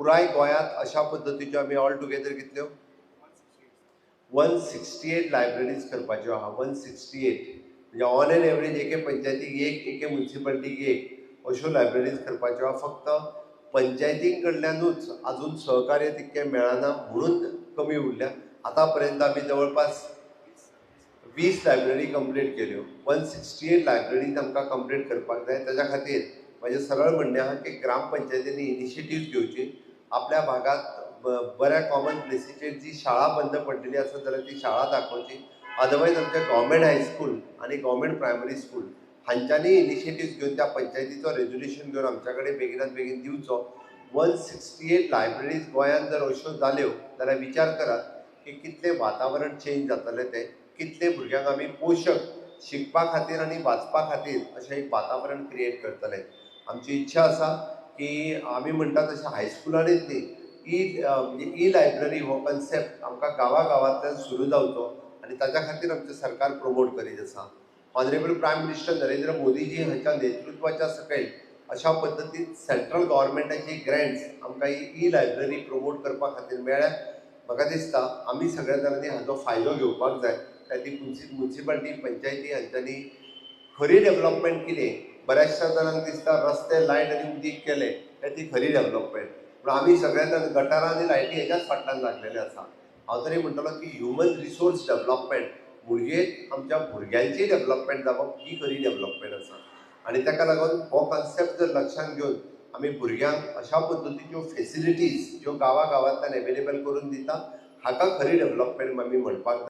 पुराय गोंयांत अशा पद्दतीच्यो आमी ऑल टुगेदर कितल्यो 168 लायब्ररीज करपाच्यो आहा. 168 म्हणजे ऑन एन एवरेज एके पंचायतीक एक, एके म्युनिसिपालिटीक एक अश्यो लायब्ररीज करपाच्यो आहा. फक्त पंचायतीं कडल्यानूच अजून सहकार्य तितकें मेळना म्हणून कमी उरल्या. आतां पर्यंत आमी जवळपास 20 लायब्ररी कंप्लीट केल्यो. 168 लायब्ररीज आमकां कंप्लीट करपाक जाय. ताच्या खातीर म्हजें सरळ म्हणणें आहा की ग्रामपंचायतींनी इनिशिएटीव्ह घेवची. आपल्या भागात बऱ्या कॉमन प्लेसीचेर जी शाळा बंद पडलेली आसा जाल्यार ती शाळा दाखोवची. अदरवायज आमचे गव्हर्मेंट हायस्कूल आनी गव्हर्मेंट प्रायमरी स्कूल हांच्यांनी इनिशिएटीव्ह घेवन त्या पंचायतीचो रेजोल्युशन घेवन आमच्या कडेन बेगिनात बेगीन दिवचो. 168 लायब्ररीज गोंयांत जर अश्यो जाल्यो जाल्यार विचार करात की कितलें वातावरण चेंज जातलें तें, कितले भुरग्यांक आमी पोशक शिकपा खातीर आनी वाचपा खातीर अशें एक वातावरण क्रिएट करतले. आमची इच्छा आसा की आमी म्हणटा तशें हायस्कुलांनीच न्ही, म्हणजे ई लायब्ररी हो कन्सेप्ट आमकां गांवांतल्यान सुरू जावचो आनी ताच्या खातीर आमचें सरकार प्रमोट करीत आसा. Honourable prime minister Narendra Modiji हांच्या नेतृत्वाच्या सकयल अशा पद्दतीन सेंट्रल गव्हर्मेंटाची ग्रँट्स आमकां ई लायब्ररी प्रमोट करपा खातीर मेळ्ळ्यात. म्हाका दिसता आमी सगळ्या जाणांनी हाचो फायदो घेवपाक जाय. ती म्युनिसिपालिटी पंचायती हांच्यांनी खरी डेव्हलपमेंट कितें, बऱ्याचशा जाणांक दिसता रस्ते लायट आनी उदीक केले काय ती खरी डेव्हलपमेंट. पूण आमी सगळे जाण गटारां आनी लायटी हेच्याच फाटल्यान लागलेले आसा. हांव तरी म्हणटलो की ह्युमन रिसोर्स डेव्हलपमेंट म्हणजे आमच्या भुरग्यांची डेव्हलपमेंट जावप ही खरी डेव्हलपमेंट आसा. आनी ताका लागून हो कन्सेप्ट जर लक्षांत घेवन आमी भुरग्यांक अशा पद्दतीच्यो फेसिलिटीज ज्यो गांवांतल्यान एवेलेबल करून दिता हाका खरी डेव्हलपमेंट आमी म्हणपाक